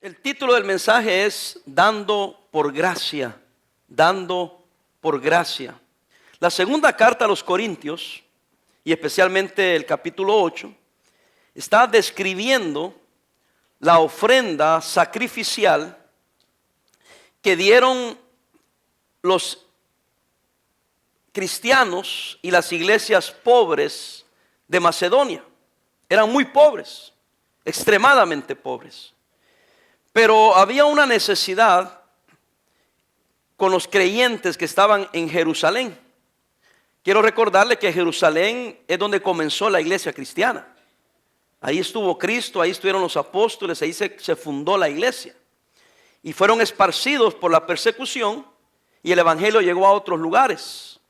El título del mensaje es Dando por gracia, dando por gracia. La segunda carta a los Corintios, y especialmente el capítulo 8, está describiendo la ofrenda sacrificial que dieron los cristianos y las iglesias pobres de Macedonia. Eran muy pobres, extremadamente pobres. Pero había una necesidad con los creyentes que estaban en Jerusalén. Quiero recordarle que Jerusalén es donde comenzó la iglesia cristiana. Ahí estuvo Cristo, ahí estuvieron los apóstoles, ahí se fundó la iglesia. Y fueron esparcidos por la persecución y el evangelio llegó a otros lugares.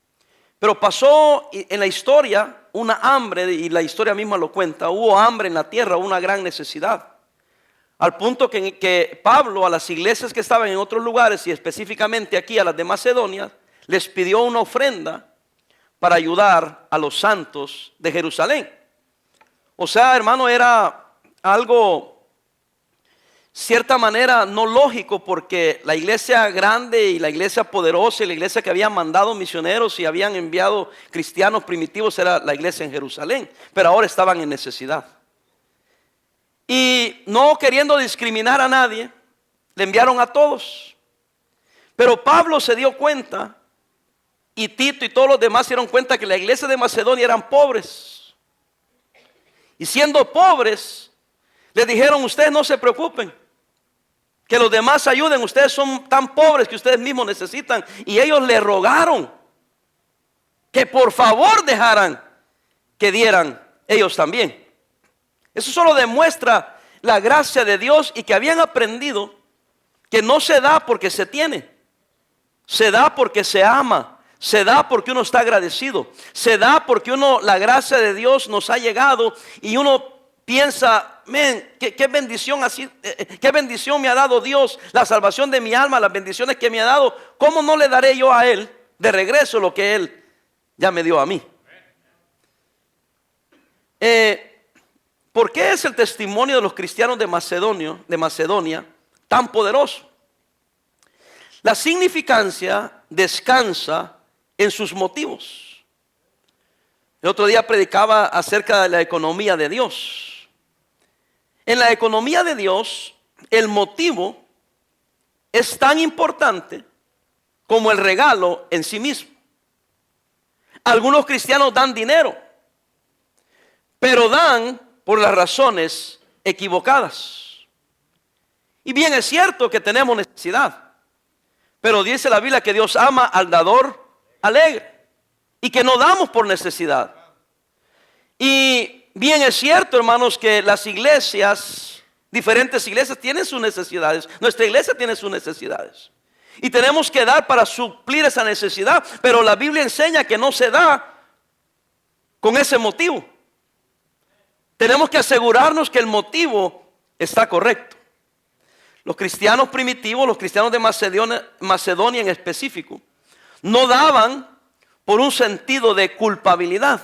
Pero pasó en la historia una hambre, y la historia misma lo cuenta. Hubo hambre en la tierra, una gran necesidad. Al punto que Pablo a las iglesias que estaban en otros lugares, y específicamente aquí a las de Macedonia, les pidió una ofrenda para ayudar a los santos de Jerusalén. O sea, hermano, era algo, cierta manera, no lógico, porque la iglesia grande y la iglesia poderosa y la iglesia que habían mandado misioneros y habían enviado cristianos primitivos era la iglesia en Jerusalén, pero ahora estaban en necesidad. Y no queriendo discriminar a nadie, le enviaron a todos. Pero Pablo se dio cuenta, y Tito y todos los demás se dieron cuenta que la iglesia de Macedonia eran pobres. Y siendo pobres, les dijeron: ustedes no se preocupen, que los demás ayuden, ustedes son tan pobres que ustedes mismos necesitan. Y ellos le rogaron que por favor dejaran que dieran ellos también. Eso solo demuestra la gracia de Dios, y que habían aprendido que no se da porque se tiene, se da porque se ama, se da porque uno está agradecido, se da porque la gracia de Dios nos ha llegado y uno piensa: qué bendición así, qué bendición me ha dado Dios, la salvación de mi alma, las bendiciones que me ha dado. ¿Cómo no le daré yo a Él de regreso lo que Él ya me dio a mí? ¿Por qué es el testimonio de los cristianos de Macedonia tan poderoso? La significancia descansa en sus motivos. El otro día predicaba acerca de la economía de Dios. En la economía de Dios, el motivo es tan importante como el regalo en sí mismo. Algunos cristianos dan dinero, pero dan por las razones equivocadas. Y bien es cierto que tenemos necesidad, pero dice la Biblia que Dios ama al dador alegre, y que no damos por necesidad. Y bien es cierto, hermanos, que las iglesias, diferentes iglesias, tienen sus necesidades. Nuestra iglesia tiene sus necesidades, y tenemos que dar para suplir esa necesidad. Pero la Biblia enseña que no se da con ese motivo. Tenemos que asegurarnos que el motivo está correcto. Los cristianos primitivos, los cristianos de Macedonia en específico, no daban por un sentido de culpabilidad.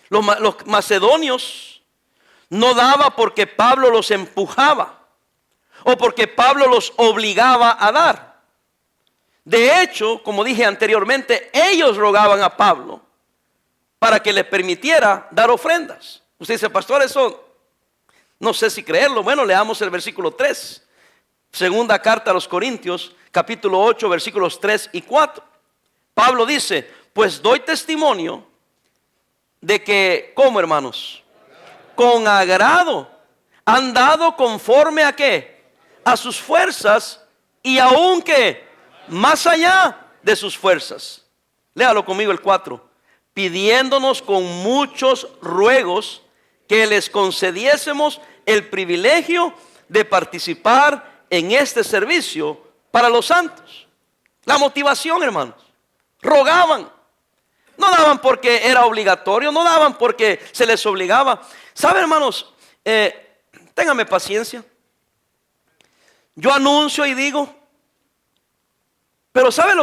Los macedonios no daban porque Pablo los empujaba o porque Pablo los obligaba a dar. De hecho, como dije anteriormente, ellos rogaban a Pablo para que le permitiera dar ofrendas. Usted dice: pastor, eso no sé si creerlo. Bueno, leamos el versículo 3. Segunda carta a los Corintios, capítulo 8, versículos 3 y 4. Pablo dice: pues doy testimonio de que, ¿cómo, hermanos? Con agrado han dado conforme a ¿qué? A sus fuerzas, y aún que más allá de sus fuerzas. Léalo conmigo el 4. Pidiéndonos con muchos ruegos que les concediésemos el privilegio de participar en este servicio para los santos. La motivación, hermanos: rogaban. No daban porque era obligatorio, no daban porque se les obligaba. ¿Sabe, hermanos? Ténganme paciencia. Yo anuncio y digo, pero ¿sabe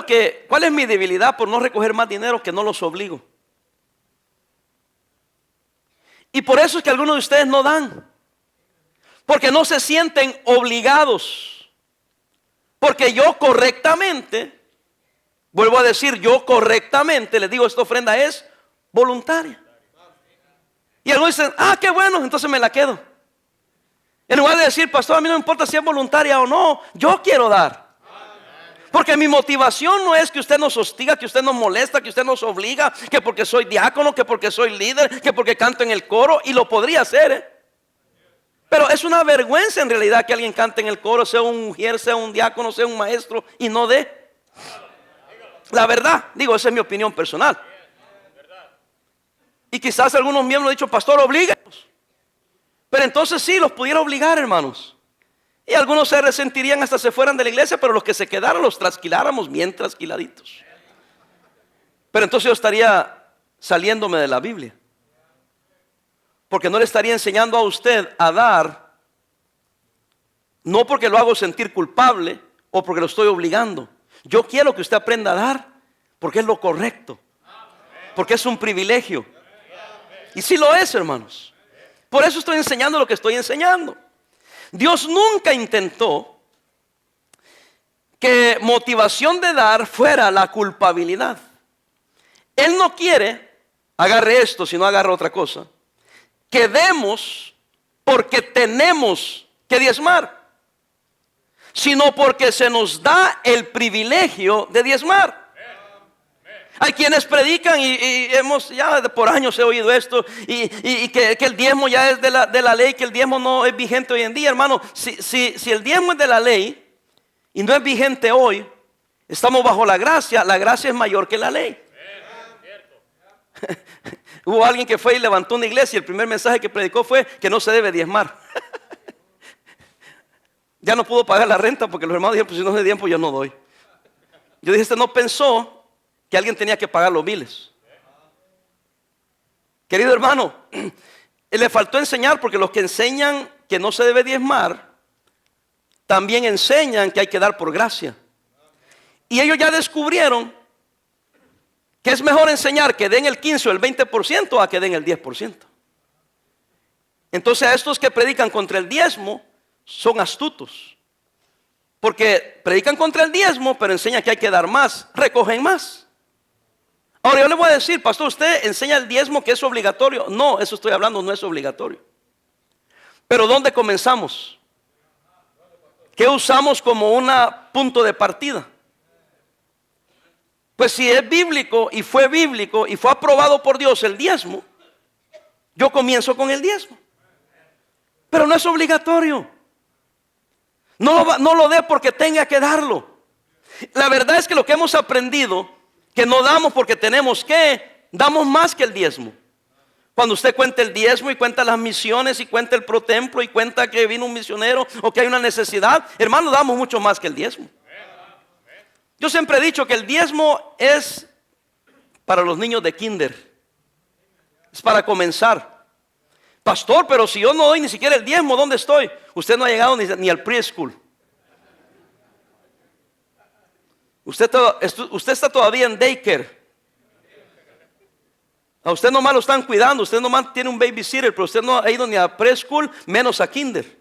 cuál es mi debilidad por no recoger más dinero? Que no los obligo. Y por eso es que algunos de ustedes no dan. Porque no se sienten obligados. Porque yo correctamente, vuelvo a decir, yo correctamente les digo, esta ofrenda es voluntaria. Y algunos dicen, qué bueno, entonces me la quedo. En lugar de decir, pastor, a mí no me importa si es voluntaria o no, yo quiero dar. Porque mi motivación no es que usted nos hostiga, que usted nos molesta, que usted nos obliga, que porque soy diácono, que porque soy líder, que porque canto en el coro, y lo podría hacer, Pero es una vergüenza en realidad que alguien cante en el coro, sea un mujer, sea un diácono, sea un maestro, y no dé. La verdad, digo, esa es mi opinión personal. Y quizás algunos miembros han dicho, pastor, oblíguenos. Pero entonces sí, los pudiera obligar, hermanos. Y algunos se resentirían hasta se fueran de la iglesia, pero los que se quedaran los trasquiláramos bien trasquiladitos. Pero entonces yo estaría saliéndome de la Biblia. Porque no le estaría enseñando a usted a dar, no porque lo hago sentir culpable o porque lo estoy obligando. Yo quiero que usted aprenda a dar porque es lo correcto. Porque es un privilegio. Y sí lo es, hermanos. Por eso estoy enseñando lo que estoy enseñando. Dios nunca intentó que motivación de dar fuera la culpabilidad. Él no quiere, agarre esto, si no agarre otra cosa, que demos porque tenemos que diezmar, sino porque se nos da el privilegio de diezmar. Hay quienes predican y hemos ya por años he oído esto y que el diezmo ya es de la ley, que el diezmo no es vigente hoy en día, hermano. Si el diezmo es de la ley y no es vigente hoy, estamos bajo la gracia es mayor que la ley. Hubo alguien que fue y levantó una iglesia y el primer mensaje que predicó fue que no se debe diezmar. Ya no pudo pagar la renta porque los hermanos dijeron, pues si no es de diezmo yo no doy. Yo dije, no pensó que alguien tenía que pagar los biles. Querido hermano, le faltó enseñar, porque los que enseñan que no se debe diezmar también enseñan que hay que dar por gracia. Y ellos ya descubrieron que es mejor enseñar que den el 15 o el 20% a que den el 10%. Entonces a estos que predican contra el diezmo son astutos, porque predican contra el diezmo pero enseñan que hay que dar más, recogen más. Ahora yo le voy a decir, pastor, ¿usted enseña el diezmo que es obligatorio? No, eso estoy hablando, no es obligatorio. Pero ¿dónde comenzamos? ¿Qué usamos como un punto de partida? Pues si es bíblico y fue aprobado por Dios el diezmo, yo comienzo con el diezmo. Pero no es obligatorio. No lo dé porque tenga que darlo. La verdad es que lo que hemos aprendido, que no damos porque tenemos que, damos más que el diezmo. Cuando usted cuenta el diezmo y cuenta las misiones y cuenta el protemplo y cuenta que vino un misionero o que hay una necesidad, hermano, damos mucho más que el diezmo. Yo siempre he dicho que el diezmo es para los niños de kinder. Es para comenzar. Pastor, pero si yo no doy ni siquiera el diezmo, ¿dónde estoy? Usted no ha llegado ni al preschool. Usted está todavía en daycare. A usted nomás lo están cuidando. Usted nomás tiene un babysitter, pero usted no ha ido ni a preschool, menos a kinder.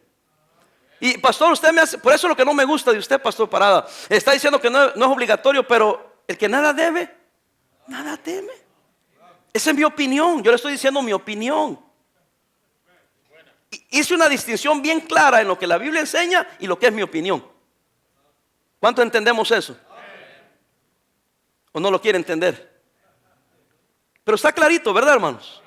Y pastor, usted me hace, por eso es lo que no me gusta de usted, pastor Parada. Está diciendo que no es obligatorio, pero el que nada debe, nada teme. Esa es mi opinión. Yo le estoy diciendo mi opinión. Hice una distinción bien clara en lo que la Biblia enseña y lo que es mi opinión. ¿Cuánto entendemos eso? ¿O no lo quiere entender? Pero está clarito, ¿verdad, hermanos?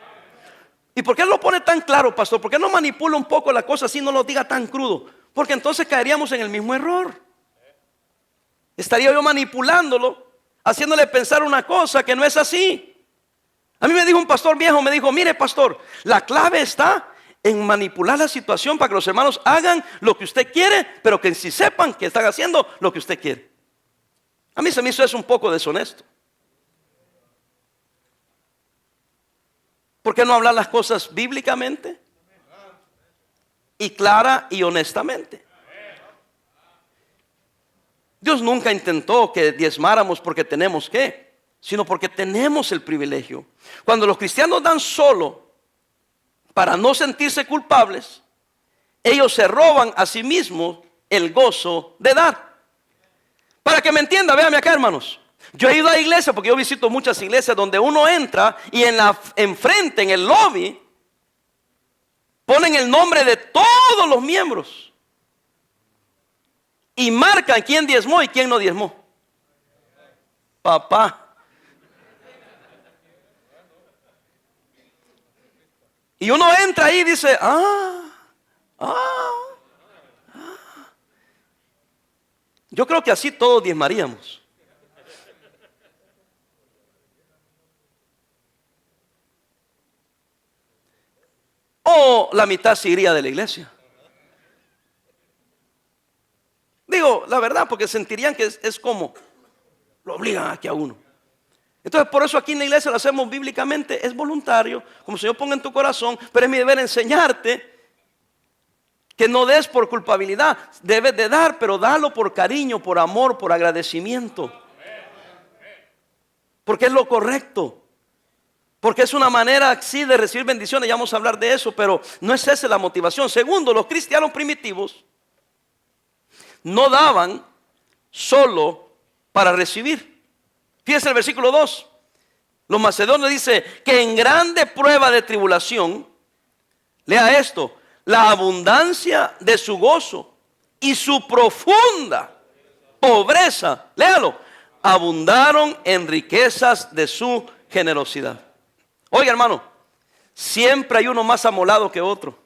¿Y por qué lo pone tan claro, pastor? ¿Por qué no manipula un poco la cosa así, no lo diga tan crudo? Porque entonces caeríamos en el mismo error. Estaría yo manipulándolo, haciéndole pensar una cosa que no es así. A mí me dijo un pastor viejo, me dijo, mire pastor, la clave está en manipular la situación para que los hermanos hagan lo que usted quiere, pero que sí sepan que están haciendo lo que usted quiere. A mí se me hizo eso un poco deshonesto. ¿Por qué no hablar las cosas bíblicamente? Y clara y honestamente. Dios nunca intentó que diezmáramos porque tenemos que, sino porque tenemos el privilegio. Cuando los cristianos dan solo para no sentirse culpables, ellos se roban a sí mismos el gozo de dar. Para que me entienda, véame acá, hermanos. Yo he ido a iglesias, porque yo visito muchas iglesias donde uno entra y enfrente, en el lobby, ponen el nombre de todos los miembros y marcan quién diezmó y quién no diezmó. Papá. Y uno entra ahí y dice, yo creo que así todos diezmaríamos. O la mitad se iría de la iglesia. Digo, la verdad, porque sentirían que es como lo obligan aquí a uno. Entonces, por eso aquí en la iglesia lo hacemos bíblicamente, es voluntario, como el Señor ponga en tu corazón, pero es mi deber enseñarte que no des por culpabilidad. Debes de dar, pero dalo por cariño, por amor, por agradecimiento. Porque es lo correcto. Porque es una manera así de recibir bendiciones. Ya vamos a hablar de eso, pero no es esa la motivación. Segundo, los cristianos primitivos no daban solo para recibir. Fíjense el versículo 2. Los macedonios dice que en grande prueba de tribulación, lea esto, la abundancia de su gozo y su profunda pobreza, léalo, abundaron en riquezas de su generosidad. Oiga, hermano, siempre hay uno más amolado que otro.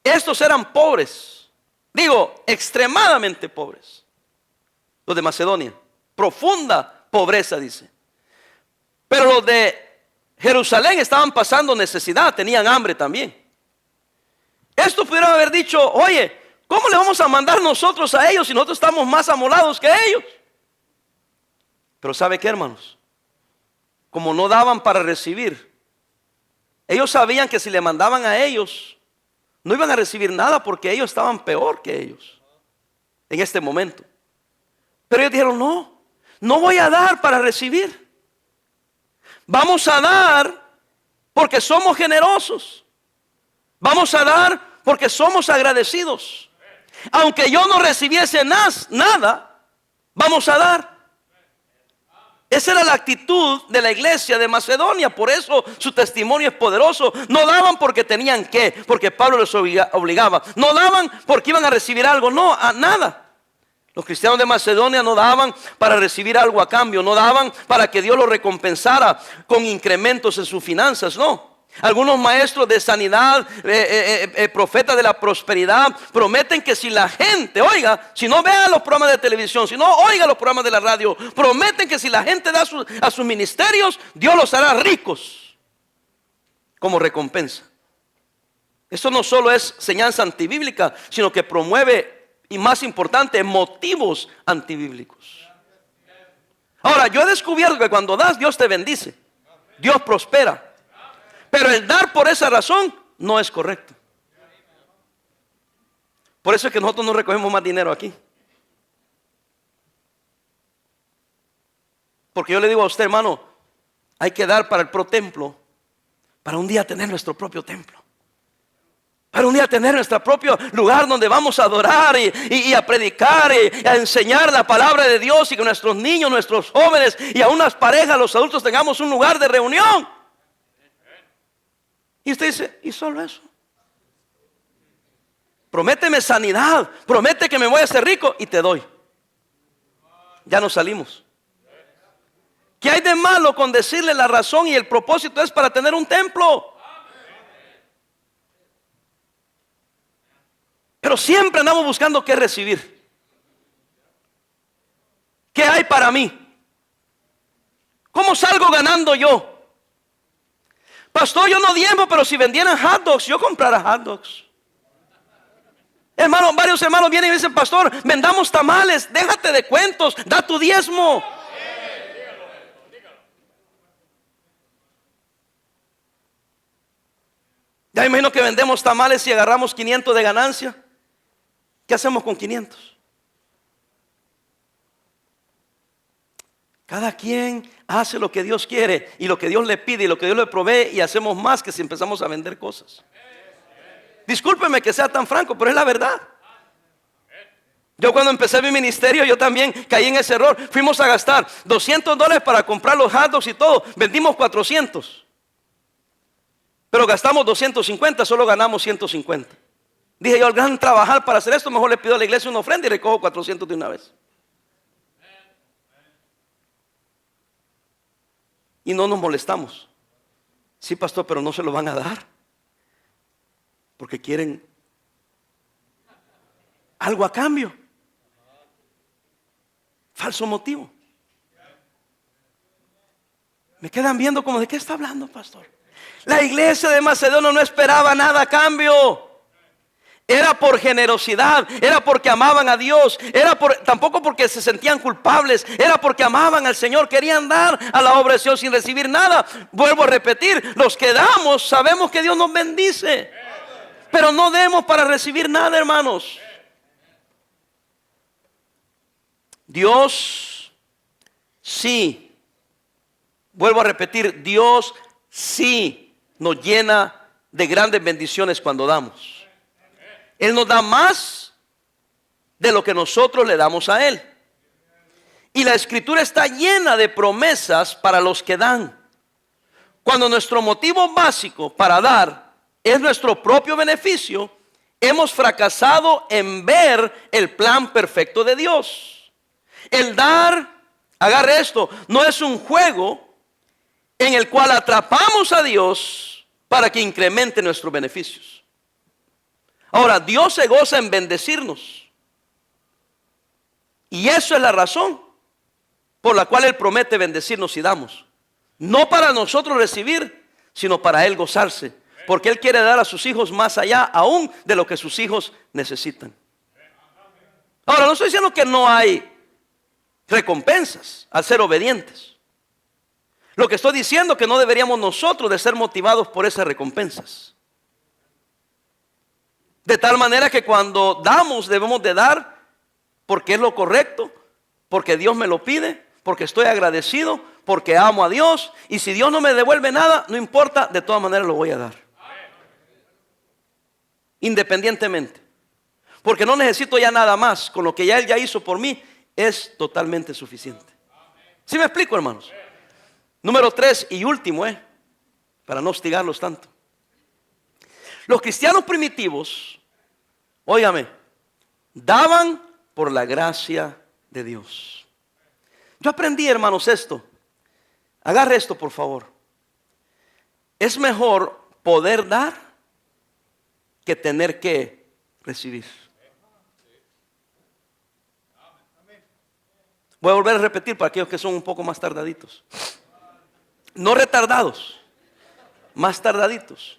Estos eran pobres, digo, extremadamente pobres, los de Macedonia, profunda pobreza, dice. Pero los de Jerusalén estaban pasando necesidad, tenían hambre también. Estos pudieron haber dicho, oye, ¿cómo le vamos a mandar nosotros a ellos si nosotros estamos más amolados que ellos? Pero ¿sabe qué, hermanos? Como no daban para recibir, ellos sabían que si le mandaban a ellos, no iban a recibir nada porque ellos estaban peor que ellos en este momento. Pero ellos dijeron, no voy a dar para recibir. Vamos a dar porque somos generosos. Vamos a dar porque somos agradecidos. Aunque yo no recibiese nada, vamos a dar. Esa era la actitud de la iglesia de Macedonia. Por eso su testimonio es poderoso. No daban porque tenían que, porque Pablo les obligaba. No daban porque iban a recibir algo, no, a nada. Los cristianos de Macedonia no daban para recibir algo a cambio. No daban para que Dios los recompensara con incrementos en sus finanzas, no. Algunos maestros de sanidad, profetas de la prosperidad, prometen que si la gente, oiga, si no vea los programas de televisión, si no oiga los programas de la radio, prometen que si la gente da a sus ministerios, Dios los hará ricos como recompensa. Esto no solo es enseñanza antibíblica, sino que promueve, y más importante, motivos antibíblicos. Ahora, yo he descubierto que cuando das, Dios te bendice, Dios prospera. Pero el dar por esa razón no es correcto. Por eso es que nosotros no recogemos más dinero aquí. Porque yo le digo a usted, hermano, hay que dar para el pro templo, para un día tener nuestro propio templo. Para un día tener nuestro propio lugar donde vamos a adorar y a predicar y a enseñar la palabra de Dios, y que nuestros niños, nuestros jóvenes y aún las parejas, los adultos, tengamos un lugar de reunión. Y usted dice, ¿y solo eso? Prométeme sanidad, promete que me voy a hacer rico y te doy. Ya nos salimos. ¿Qué hay de malo con decirle la razón y el propósito es para tener un templo? Pero siempre andamos buscando qué recibir. ¿Qué hay para mí? ¿Cómo salgo ganando yo? Pastor, yo no diezmo, pero si vendieran hot dogs, yo comprara hot dogs. Hermano, varios hermanos vienen y dicen, pastor, vendamos tamales, déjate de cuentos, da tu diezmo. Ya imagino que vendemos tamales y agarramos 500 de ganancia. ¿Qué hacemos con 500? Cada quien hace lo que Dios quiere y lo que Dios le pide y lo que Dios le provee, y hacemos más que si empezamos a vender cosas. Discúlpeme que sea tan franco, pero es la verdad. Yo cuando empecé mi ministerio, yo también caí en ese error. Fuimos a gastar $200 para comprar los hot dogs y todo. Vendimos 400. Pero gastamos 250, solo ganamos 150. Dije yo, al gran trabajar para hacer esto, mejor le pido a la iglesia una ofrenda y recojo 400 de una vez. Y no nos molestamos. Sí, pastor, pero no se lo van a dar. Porque quieren algo a cambio. Falso motivo. Me quedan viendo como, ¿de qué está hablando, pastor? La iglesia de Macedonia no esperaba nada a cambio. Era por generosidad, era porque amaban a Dios, tampoco porque se sentían culpables, era porque amaban al Señor, querían dar a la obra de Dios sin recibir nada. Vuelvo a repetir, los que damos sabemos que Dios nos bendice, pero no demos para recibir nada, hermanos. Dios sí, vuelvo a repetir, Dios sí nos llena de grandes bendiciones cuando damos. Él nos da más de lo que nosotros le damos a Él. Y la Escritura está llena de promesas para los que dan. Cuando nuestro motivo básico para dar es nuestro propio beneficio, hemos fracasado en ver el plan perfecto de Dios. El dar, agarre esto, no es un juego en el cual atrapamos a Dios para que incremente nuestros beneficios. Ahora, Dios se goza en bendecirnos. Y eso es la razón por la cual Él promete bendecirnos si damos. No para nosotros recibir, sino para Él gozarse. Porque Él quiere dar a sus hijos más allá aún de lo que sus hijos necesitan. Ahora, no estoy diciendo que no hay recompensas al ser obedientes. Lo que estoy diciendo es que no deberíamos nosotros de ser motivados por esas recompensas. De tal manera que cuando damos debemos de dar porque es lo correcto, porque Dios me lo pide, porque estoy agradecido, porque amo a Dios. Y si Dios no me devuelve nada, no importa, de todas maneras lo voy a dar. Independientemente. Porque no necesito ya nada más. Con lo que ya Él ya hizo por mí es totalmente suficiente. ¿Sí me explico, hermanos? Número 3 y último, para no hostigarlos tanto. Los cristianos primitivos, óigame, daban por la gracia de Dios. Yo aprendí, hermanos, esto. Agarre esto, por favor. Es mejor poder dar que tener que recibir. Voy a volver a repetir para aquellos que son un poco más tardaditos. No retardados, más tardaditos.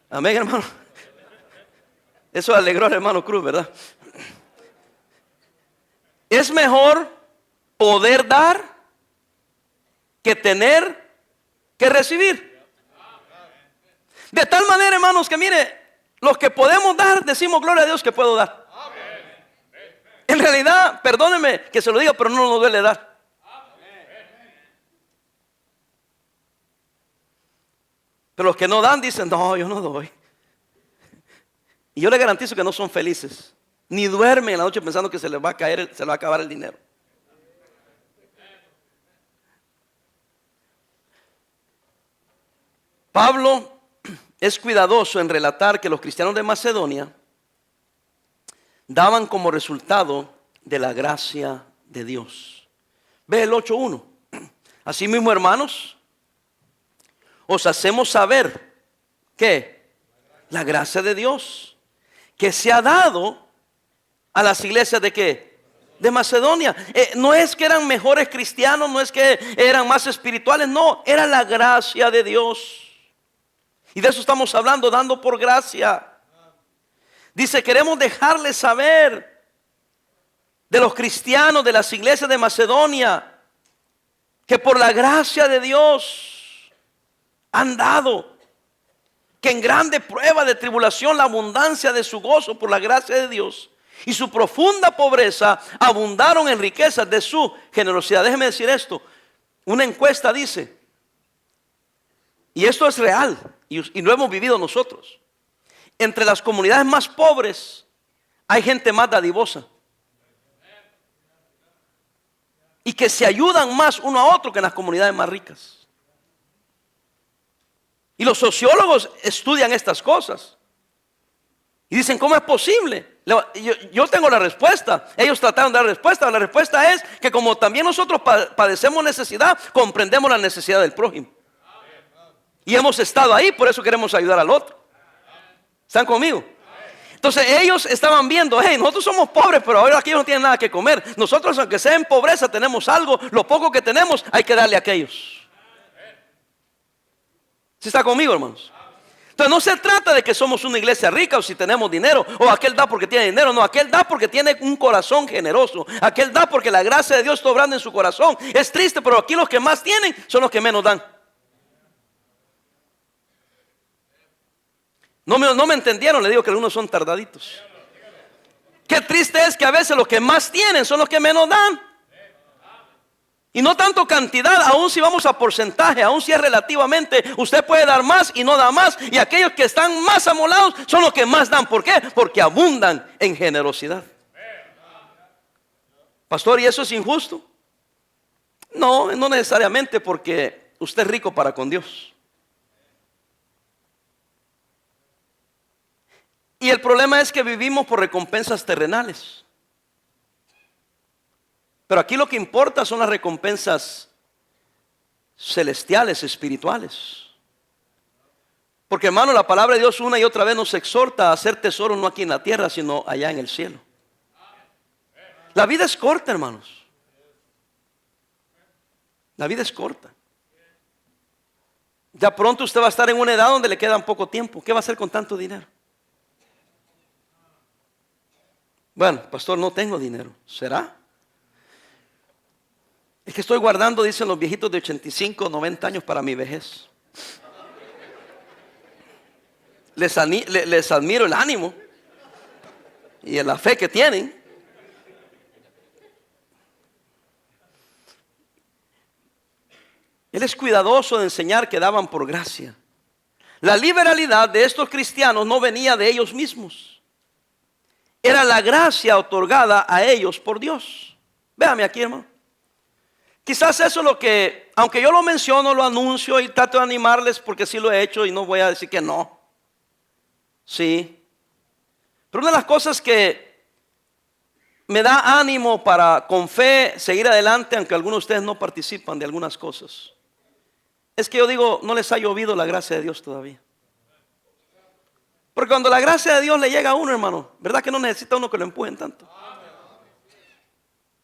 Amén, hermano. Eso alegró al hermano Cruz, ¿verdad? Es mejor poder dar que tener que recibir. De tal manera, hermanos, que mire, los que podemos dar, decimos gloria a Dios que puedo dar. En realidad, perdónenme que se lo diga, pero no nos duele dar. Pero los que no dan dicen, no, yo no doy. Y yo les garantizo que no son felices. Ni duermen en la noche pensando que se les va a caer, se les va a acabar el dinero. Pablo es cuidadoso en relatar que los cristianos de Macedonia daban como resultado de la gracia de Dios. Ve el 8:1. Asimismo, hermanos, os hacemos saber que la gracia de Dios que se ha dado a las iglesias de ¿qué? De Macedonia. No es que eran mejores cristianos, no es que eran más espirituales, no, era la gracia de Dios. Y de eso estamos hablando, dando por gracia. Dice, queremos dejarles saber de los cristianos de las iglesias de Macedonia que por la gracia de Dios han dado, que en grande prueba de tribulación la abundancia de su gozo por la gracia de Dios y su profunda pobreza abundaron en riquezas de su generosidad. Déjeme decir esto, una encuesta dice, y esto es real, y lo hemos vivido nosotros, entre las comunidades más pobres hay gente más dadivosa y que se ayudan más uno a otro que en las comunidades más ricas. Y los sociólogos estudian estas cosas y dicen, ¿cómo es posible? Yo tengo la respuesta. Ellos trataron de dar respuesta. La respuesta es que como también nosotros padecemos necesidad, comprendemos la necesidad del prójimo. Y hemos estado ahí, por eso queremos ayudar al otro. ¿Están conmigo? Entonces ellos estaban viendo, hey, nosotros somos pobres, pero ahora aquí no tienen nada que comer. Nosotros, aunque sea en pobreza, tenemos algo. Lo poco que tenemos hay que darle a aquellos. ¿Sí está conmigo, hermanos? Entonces no se trata de que somos una iglesia rica o si tenemos dinero, o aquel da porque tiene dinero. No, aquel da porque tiene un corazón generoso. Aquel da porque la gracia de Dios está obrando en su corazón. Es triste, pero aquí los que más tienen son los que menos dan. No me entendieron, le digo que algunos son tardaditos. Qué triste es que a veces los que más tienen son los que menos dan. Y no tanto cantidad, aun si vamos a porcentaje, aun si es relativamente, usted puede dar más y no da más. Y aquellos que están más amolados son los que más dan. ¿Por qué? Porque abundan en generosidad. Pastor, ¿y eso es injusto? No, no necesariamente, porque usted es rico para con Dios. Y el problema es que vivimos por recompensas terrenales. Pero aquí lo que importa son las recompensas celestiales, espirituales. Porque, hermano, la palabra de Dios una y otra vez nos exhorta a hacer tesoros no aquí en la tierra, sino allá en el cielo. La vida es corta, hermanos. La vida es corta. Ya pronto usted va a estar en una edad donde le queda poco tiempo. ¿Qué va a hacer con tanto dinero? Bueno, pastor, no tengo dinero. ¿Será? Es que estoy guardando, dicen los viejitos de 85, 90 años para mi vejez. Les admiro el ánimo y la fe que tienen. Él es cuidadoso de enseñar que daban por gracia. La liberalidad de estos cristianos no venía de ellos mismos. Era la gracia otorgada a ellos por Dios. Véame aquí, hermano. Quizás eso es lo que, aunque yo lo menciono, lo anuncio y trato de animarles porque sí lo he hecho y no voy a decir que no. Sí. Pero una de las cosas que me da ánimo para con fe seguir adelante, aunque algunos de ustedes no participan de algunas cosas, es que yo digo, no les ha llovido la gracia de Dios todavía. Porque cuando la gracia de Dios le llega a uno, hermano, ¿verdad que no necesita uno que lo empujen tanto?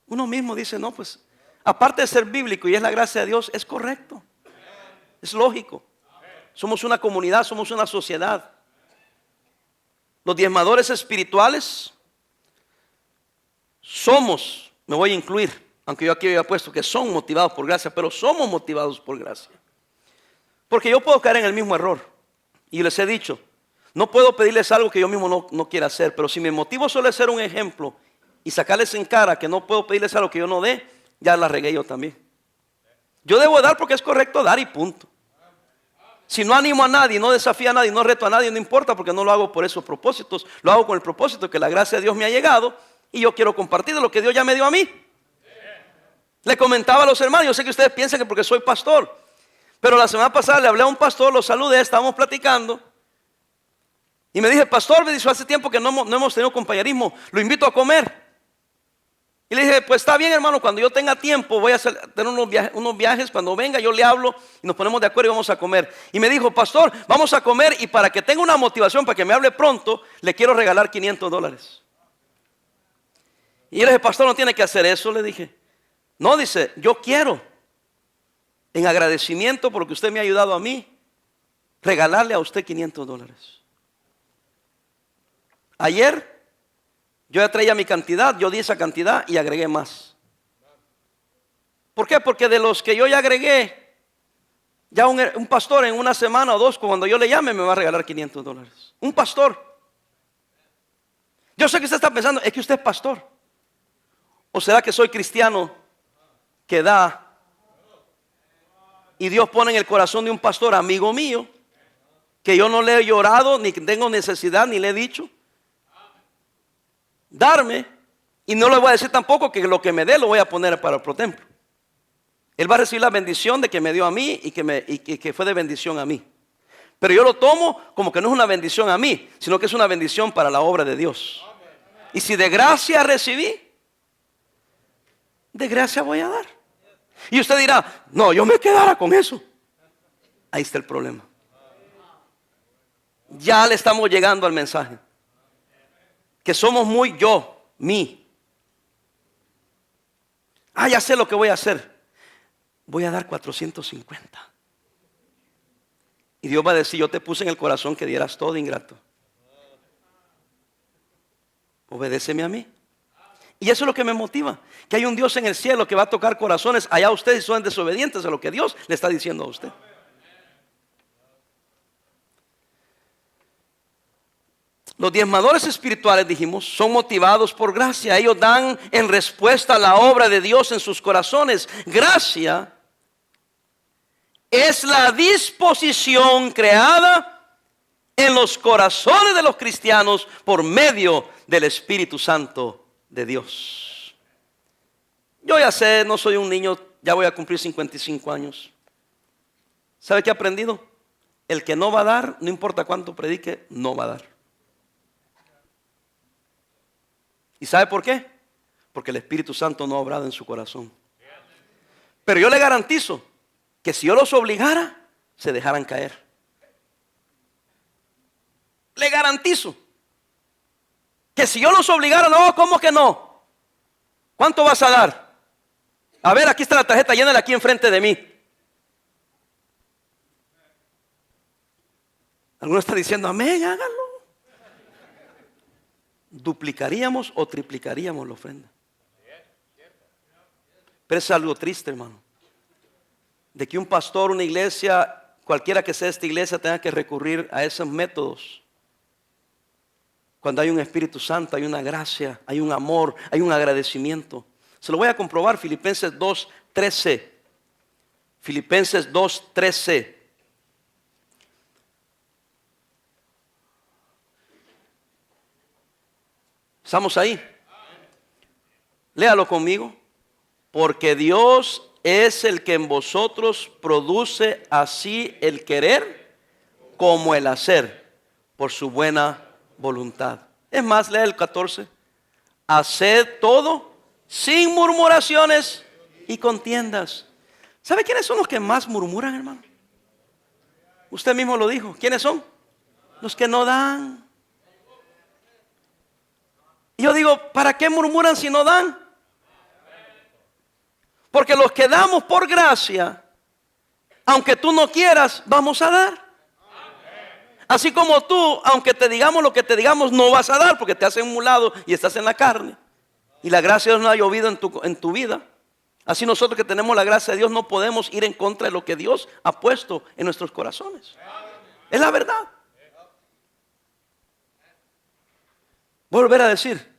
Uno mismo dice, no, pues aparte de ser bíblico y es la gracia de Dios, es correcto, es lógico. Somos una comunidad, somos una sociedad. Los diezmadores espirituales somos, me voy a incluir, aunque yo aquí había puesto que son motivados por gracia, pero somos motivados por gracia. Porque yo puedo caer en el mismo error. Y les he dicho, no puedo pedirles algo que yo mismo no quiera hacer, pero si mi motivo suele ser un ejemplo y sacarles en cara que no puedo pedirles algo que yo no dé, ya la regué yo también. Yo debo dar porque es correcto dar y punto. Si no animo a nadie, no desafío a nadie, no reto a nadie, no importa, porque no lo hago por esos propósitos. Lo hago con el propósito que la gracia de Dios me ha llegado y yo quiero compartir de lo que Dios ya me dio a mí. Le comentaba a los hermanos, yo sé que ustedes piensan que porque soy pastor, pero la semana pasada le hablé a un pastor, lo saludé, estábamos platicando y me dije, pastor, me dijo, hace tiempo que no hemos tenido compañerismo, lo invito a comer. Y le dije, pues está bien, hermano, cuando yo tenga tiempo voy a tener unos viajes, cuando venga yo le hablo y nos ponemos de acuerdo y vamos a comer. Y me dijo, pastor, vamos a comer y para que tenga una motivación, para que me hable pronto, le quiero regalar $500. Y yo le dije, pastor, no tiene que hacer eso, le dije. No, dice, yo quiero, en agradecimiento por lo que usted me ha ayudado a mí, regalarle a usted $500. Ayer yo ya traía mi cantidad, yo di esa cantidad y agregué más. ¿Por qué? Porque de los que yo ya agregué, ya un pastor en una semana o dos, cuando yo le llame, me va a regalar $500. Un pastor. Yo sé que usted está pensando, es que usted es pastor. ¿O será que soy cristiano que da? Y Dios pone en el corazón de un pastor, amigo mío, que yo no le he llorado, ni tengo necesidad, ni le he dicho darme. Y no le voy a decir tampoco que lo que me dé lo voy a poner para otro templo. Él va a recibir la bendición de que me dio a mí y que fue de bendición a mí. Pero yo lo tomo como que no es una bendición a mí, sino que es una bendición para la obra de Dios. Y si de gracia recibí, de gracia voy a dar. Y usted dirá, no, yo me quedara con eso. Ahí está el problema. Ya le estamos llegando al mensaje. Que somos muy yo, mí. Ya sé lo que voy a hacer. Voy a dar 450. Y Dios va a decir, yo te puse en el corazón que dieras todo, ingrato. Obedéceme a mí. Y eso es lo que me motiva. Que hay un Dios en el cielo que va a tocar corazones. Allá ustedes son desobedientes a lo que Dios le está diciendo a usted. Los diezmadores espirituales, dijimos, son motivados por gracia. Ellos dan en respuesta a la obra de Dios en sus corazones. Gracia es la disposición creada en los corazones de los cristianos por medio del Espíritu Santo de Dios. Yo ya sé, no soy un niño, ya voy a cumplir 55 años. ¿Sabe qué he aprendido? El que no va a dar, no importa cuánto predique, no va a dar. ¿Y sabe por qué? Porque el Espíritu Santo no ha obrado en su corazón. Pero yo le garantizo que si yo los obligara, se dejaran caer. Le garantizo que si yo los obligara, no, ¿cómo que no? ¿Cuánto vas a dar? A ver, aquí está la tarjeta, llénala aquí enfrente de mí. Alguno está diciendo, amén, háganlo. Duplicaríamos o triplicaríamos la ofrenda. Pero es algo triste, hermano, de que un pastor, una iglesia, cualquiera que sea esta iglesia, tenga que recurrir a esos métodos. Cuando hay un Espíritu Santo, hay una gracia, hay un amor, hay un agradecimiento. Se lo voy a comprobar, Filipenses 2:13. Filipenses 2:13. ¿Estamos ahí? Léalo conmigo. Porque Dios es el que en vosotros produce así el querer como el hacer por su buena voluntad. Es más, lea el 14. Haced todo sin murmuraciones y contiendas. ¿Sabe quiénes son los que más murmuran, hermano? Usted mismo lo dijo. ¿Quiénes son? Los que no dan. Y yo digo, ¿para qué murmuran si no dan? Porque los que damos por gracia, aunque tú no quieras, vamos a dar. Así como tú, aunque te digamos lo que te digamos, no vas a dar porque te has emulado y estás en la carne. Y la gracia de Dios no ha llovido en tu vida. Así nosotros que tenemos la gracia de Dios no podemos ir en contra de lo que Dios ha puesto en nuestros corazones. Es la verdad. Voy a volver a decir,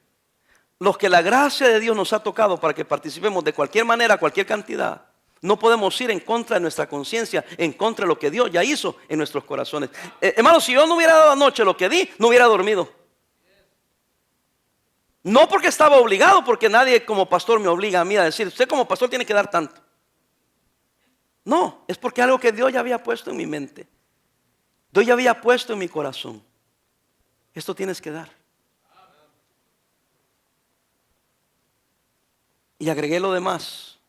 los que la gracia de Dios nos ha tocado para que participemos de cualquier manera, cualquier cantidad, no podemos ir en contra de nuestra conciencia, en contra de lo que Dios ya hizo en nuestros corazones. Hermano, si yo no hubiera dado anoche lo que di, no hubiera dormido. No porque estaba obligado, porque nadie como pastor me obliga a mí a decir, usted como pastor tiene que dar tanto. No, es porque algo que Dios ya había puesto en mi mente. Dios ya había puesto en mi corazón. Esto tienes que dar. Y agregué lo demás.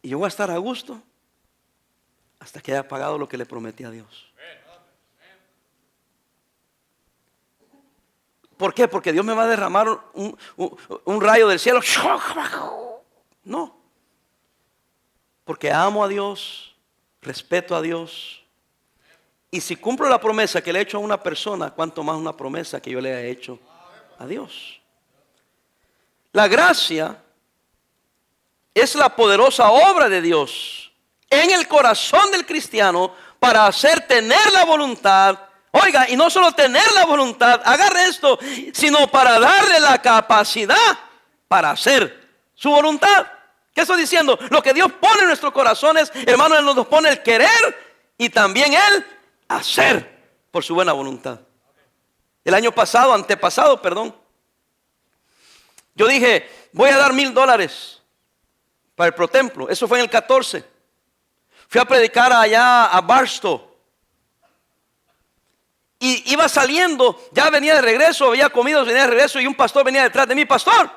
Y yo voy a estar a gusto hasta que haya pagado lo que le prometí a Dios. ¿Por qué? Porque Dios me va a derramar un rayo del cielo. No. Porque amo a Dios, respeto a Dios. Y si cumplo la promesa que le he hecho a una persona, cuánto más una promesa que yo le he hecho a Dios. La gracia es la poderosa obra de Dios en el corazón del cristiano para hacer tener la voluntad Oiga, y no solo tener la voluntad, agarre esto, sino para darle la capacidad para hacer su voluntad. ¿Qué estoy diciendo? Lo que Dios pone en nuestros corazones, hermanos, Él nos pone el querer y también el hacer por su buena voluntad. El año pasado, antepasado, perdón, yo dije, voy a dar $1,000 para el protemplo. Eso fue en el 14. Fui a predicar allá a Barstow. Y iba saliendo, ya venía de regreso, había comido, venía de regreso y un pastor venía detrás de mí. Pastor,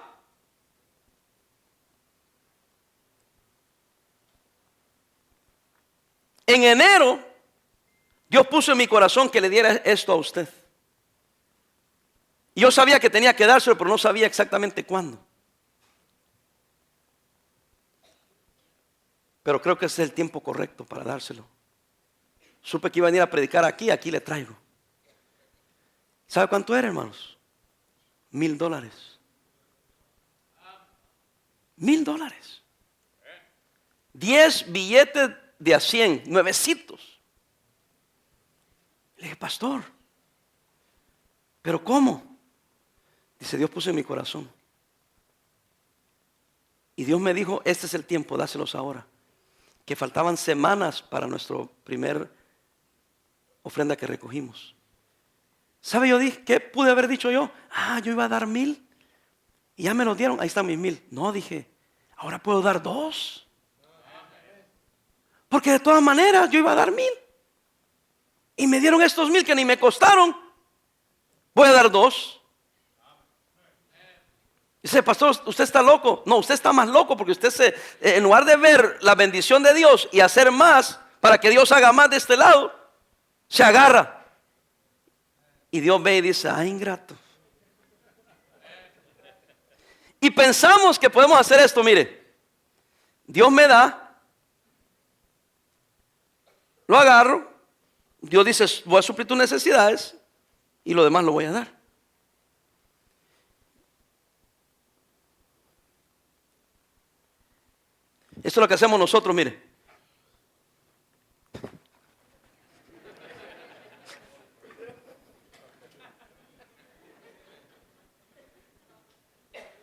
en enero Dios puso en mi corazón que le diera esto a usted. Y yo sabía que tenía que dárselo, pero no sabía exactamente cuándo. Pero creo que ese es el tiempo correcto para dárselo. Supe que iba a venir a predicar aquí, aquí le traigo. ¿Sabe cuánto era, hermanos? $1,000. $1,000. 10 billetes de a 100, nuevecitos. Le dije, pastor, ¿pero cómo? Dice, Dios puso en mi corazón. Y Dios me dijo, este es el tiempo, dáselos ahora. Que faltaban semanas para nuestro primer ofrenda que recogimos. ¿Sabe? Yo dije, ¿qué pude haber dicho yo? Yo iba a dar 1,000 y ya me los dieron, ahí están mis 1,000. No, dije, ahora puedo dar 2. Porque de todas maneras yo iba a dar 1,000 y me dieron estos 1,000 que ni me costaron. Voy a dar 2. Dice, pastor, usted está loco. No, usted está más loco porque usted en lugar de ver la bendición de Dios y hacer más para que Dios haga más de este lado, se agarra. Y Dios ve y dice, ingrato. Y pensamos que podemos hacer esto, mire. Dios me da, lo agarro, Dios dice, voy a suplir tus necesidades y lo demás lo voy a dar. Esto es lo que hacemos nosotros, mire.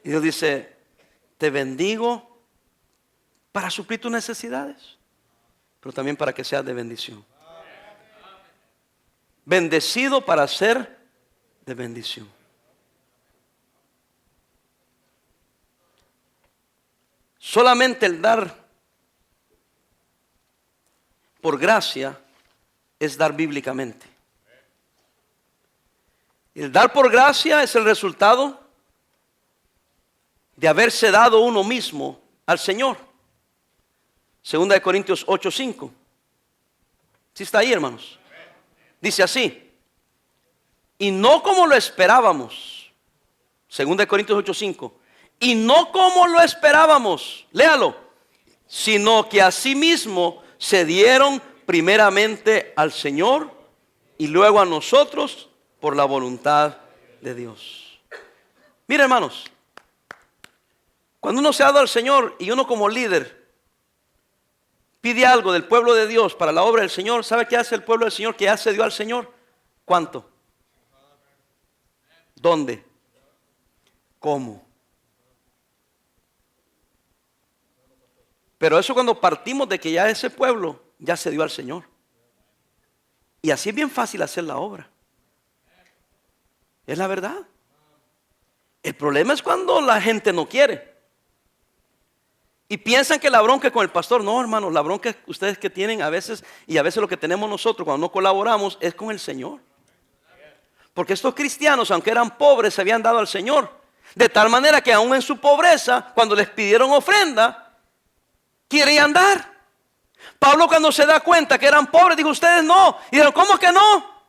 Y Dios dice, te bendigo para suplir tus necesidades, pero también para que seas de bendición. Bendecido para ser de bendición. Solamente el dar por gracia es dar bíblicamente. El dar por gracia es el resultado de haberse dado uno mismo al Señor. 2 Corintios 8:5. ¿Sí está ahí, hermanos? Dice así: y no como lo esperábamos. 2 Corintios 8:5. Y no como lo esperábamos, léalo, sino que asimismo se dieron primeramente al Señor y luego a nosotros por la voluntad de Dios. Mira, hermanos, cuando uno se ha dado al Señor y uno como líder pide algo del pueblo de Dios para la obra del Señor, ¿sabe qué hace el pueblo del Señor? ¿Qué hace Dios al Señor? ¿Cuánto? ¿Dónde? ¿Cómo? Pero eso cuando partimos de que ya ese pueblo ya se dio al Señor. Y así es bien fácil hacer la obra. Es la verdad. El problema es cuando la gente no quiere. Y piensan que la bronca es con el pastor. No, hermanos, la bronca que ustedes que tienen a veces, y a veces lo que tenemos nosotros cuando no colaboramos, es con el Señor. Porque estos cristianos, aunque eran pobres, se habían dado al Señor. De tal manera que aún en su pobreza, cuando les pidieron ofrenda, querían dar. Pablo, cuando se da cuenta que eran pobres, dijo, ustedes no. Y dijeron, ¿cómo que no?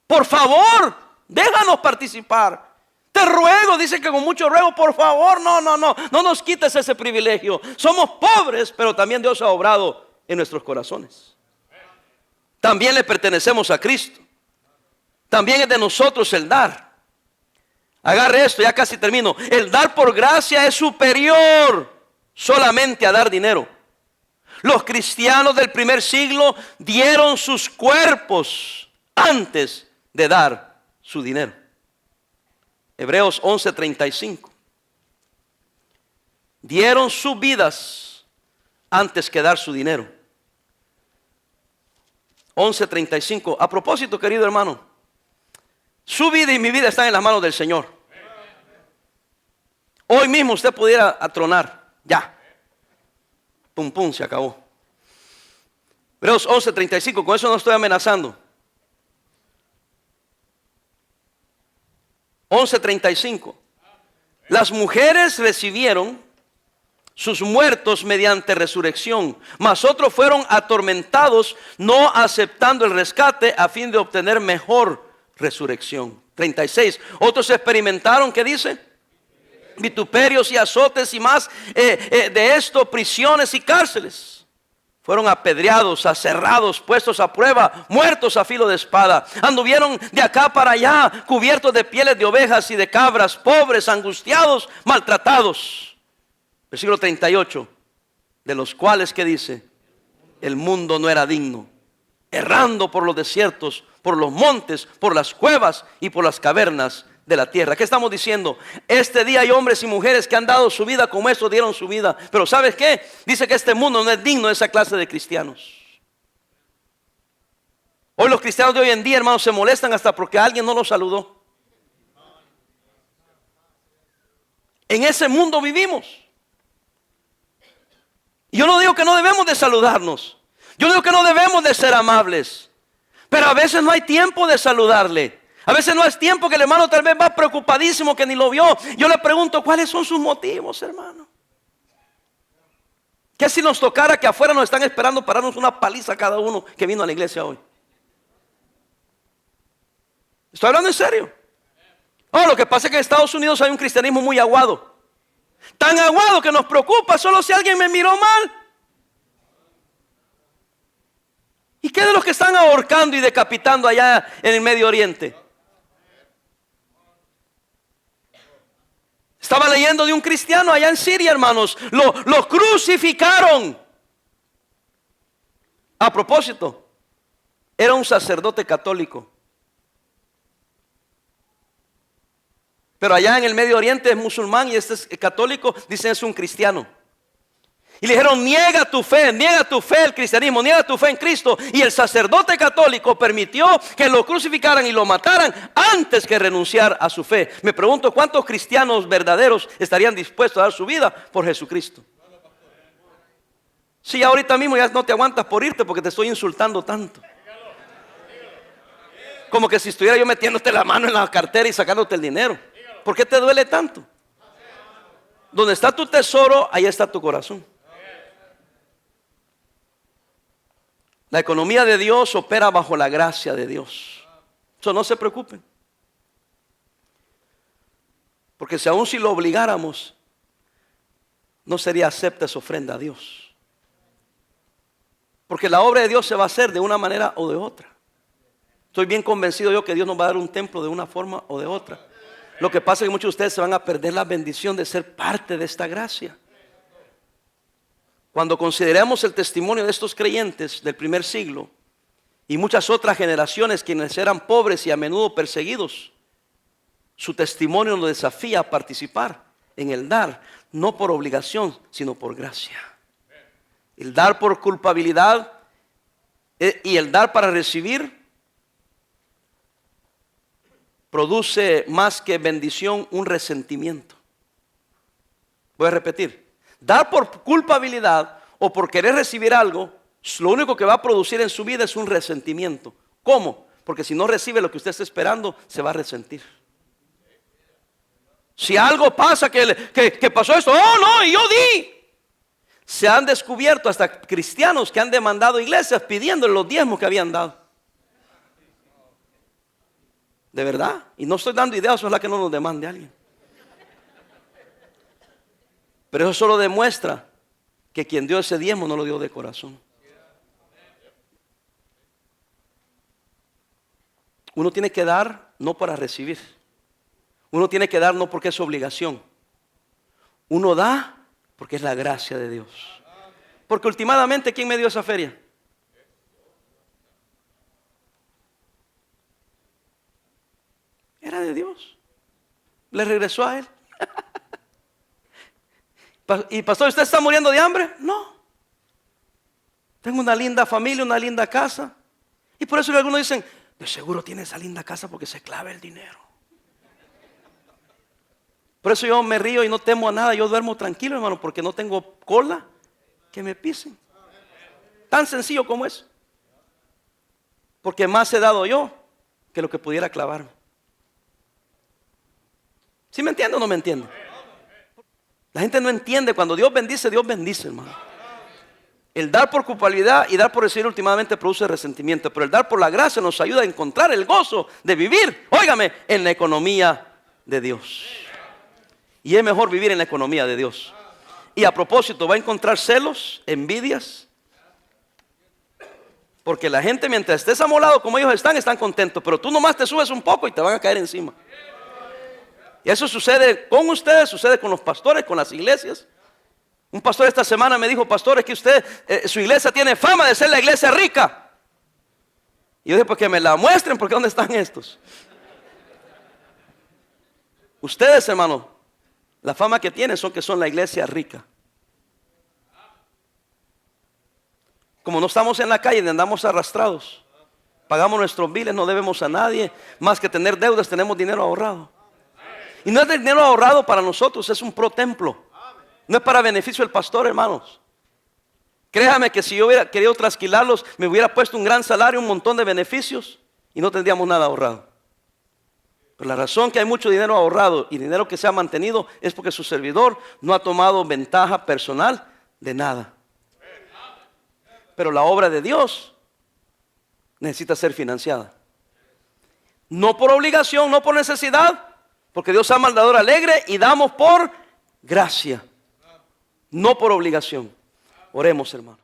Por favor, déjanos participar. Te ruego, dice que con mucho ruego, por favor, no nos quites ese privilegio. Somos pobres, pero también Dios ha obrado en nuestros corazones. También le pertenecemos a Cristo. También es de nosotros el dar. Agarre esto, ya casi termino. El dar por gracia es superior solamente a dar dinero. Los cristianos del primer siglo dieron sus cuerpos antes de dar su dinero. Hebreos 11:35. Dieron sus vidas antes que dar su dinero. 11:35. A propósito, querido hermano, su vida y mi vida están en las manos del Señor. Hoy mismo usted pudiera atronar. Ya. Pum, pum, se acabó. Hebreos 11:35. Con eso no estoy amenazando. 11:35. Las mujeres recibieron sus muertos mediante resurrección, mas otros fueron atormentados, no aceptando el rescate a fin de obtener mejor resurrección. 36. Otros experimentaron, ¿qué dice? Vituperios y azotes y más de esto, prisiones y cárceles. Fueron apedreados, aserrados, puestos a prueba, muertos a filo de espada. Anduvieron de acá para allá, cubiertos de pieles de ovejas y de cabras, pobres, angustiados, maltratados. Versículo 38. De los cuales, ¿qué dice? El mundo no era digno. Errando por los desiertos, por los montes, por las cuevas y por las cavernas de la tierra. ¿Qué estamos diciendo? Este día hay hombres y mujeres que han dado su vida como estos dieron su vida. Pero ¿sabes qué? Dice que este mundo no es digno de esa clase de cristianos. Hoy los cristianos de hoy en día, hermanos, se molestan hasta porque alguien no los saludó. En ese mundo vivimos. Yo no digo que no debemos de saludarnos. Yo digo que no debemos de ser amables. Pero a veces no hay tiempo de saludarle. A veces no es tiempo, que el hermano tal vez va preocupadísimo que ni lo vio. Yo le pregunto, ¿cuáles son sus motivos, hermano? ¿Qué si nos tocara que afuera nos están esperando para darnos una paliza a cada uno que vino a la iglesia hoy? Estoy hablando en serio. Oh, lo que pasa es que en Estados Unidos hay un cristianismo muy aguado. Tan aguado que nos preocupa solo si alguien me miró mal. ¿Y qué de los que están ahorcando y decapitando allá en el Medio Oriente? Estaba leyendo de un cristiano allá en Siria, hermanos. Lo crucificaron. A propósito, era un sacerdote católico. Pero allá en el Medio Oriente es musulmán y este es católico, dicen es un cristiano. Y le dijeron, niega tu fe el cristianismo, niega tu fe en Cristo. Y el sacerdote católico permitió que lo crucificaran y lo mataran antes que renunciar a su fe. Me pregunto, ¿cuántos cristianos verdaderos estarían dispuestos a dar su vida por Jesucristo? Si ahorita mismo ya no te aguantas por irte porque te estoy insultando tanto. Como que si estuviera yo metiéndote la mano en la cartera y sacándote el dinero. ¿Por qué te duele tanto? Donde está tu tesoro, ahí está tu corazón. La economía de Dios opera bajo la gracia de Dios. Eso no se preocupen. Porque si aún si lo obligáramos, no sería acepta esa ofrenda a Dios. Porque la obra de Dios se va a hacer de una manera o de otra. Estoy bien convencido yo que Dios nos va a dar un templo de una forma o de otra. Lo que pasa es que muchos de ustedes se van a perder la bendición de ser parte de esta gracia. Cuando consideramos el testimonio de estos creyentes del primer siglo y muchas otras generaciones quienes eran pobres y a menudo perseguidos, su testimonio nos desafía a participar en el dar, no por obligación, sino por gracia. El dar por culpabilidad y el dar para recibir produce más que bendición un resentimiento. Voy a repetir. Dar por culpabilidad o por querer recibir algo, lo único que va a producir en su vida es un resentimiento. ¿Cómo? Porque si no recibe lo que usted está esperando, se va a resentir. Si algo pasa que pasó esto, oh no, y yo di. Se han descubierto hasta cristianos que han demandado iglesias pidiéndole los diezmos que habían dado. De verdad. Y no estoy dando ideas, ojalá que no nos demande alguien. Pero eso solo demuestra que quien dio ese diezmo no lo dio de corazón. Uno tiene que dar no para recibir. Uno tiene que dar no porque es obligación. Uno da porque es la gracia de Dios. Porque últimamente, ¿quién me dio esa feria? Era de Dios. Le regresó a él. Y pastor, ¿usted está muriendo de hambre? No. Tengo una linda familia, una linda casa. Y por eso que algunos dicen, de seguro tiene esa linda casa porque se clava el dinero. Por eso yo me río y no temo a nada. Yo duermo tranquilo, hermano, porque no tengo cola que me pisen. Tan sencillo como es. Porque más he dado yo que lo que pudiera clavarme. ¿Sí me entiende o no me entiende? La gente no entiende. Cuando Dios bendice, hermano. El dar por culpabilidad y dar por recibir últimamente produce resentimiento. Pero el dar por la gracia nos ayuda a encontrar el gozo de vivir, óigame, en la economía de Dios. Y es mejor vivir en la economía de Dios. Y a propósito, va a encontrar celos, envidias. Porque la gente, mientras estés amolado como ellos están contentos. Pero tú nomás te subes un poco y te van a caer encima. Y eso sucede con ustedes, sucede con los pastores, con las iglesias. Un pastor esta semana me dijo, pastor, es que usted, su iglesia tiene fama de ser la iglesia rica. Y yo dije, pues que me la muestren, porque ¿dónde están estos? Ustedes, hermano, la fama que tienen son que son la iglesia rica. Como no estamos en la calle, ni andamos arrastrados, pagamos nuestros biles, no debemos a nadie, más que tener deudas, tenemos dinero ahorrado. Y no es el dinero ahorrado para nosotros, es un pro templo. No es para beneficio del pastor, hermanos. Créame que si yo hubiera querido trasquilarlos, me hubiera puesto un gran salario, un montón de beneficios y no tendríamos nada ahorrado. Pero la razón que hay mucho dinero ahorrado y dinero que se ha mantenido es porque su servidor no ha tomado ventaja personal de nada. Pero la obra de Dios necesita ser financiada. No por obligación, no por necesidad, porque Dios ama al dador alegre y damos por gracia. No por obligación. Oremos, hermanos.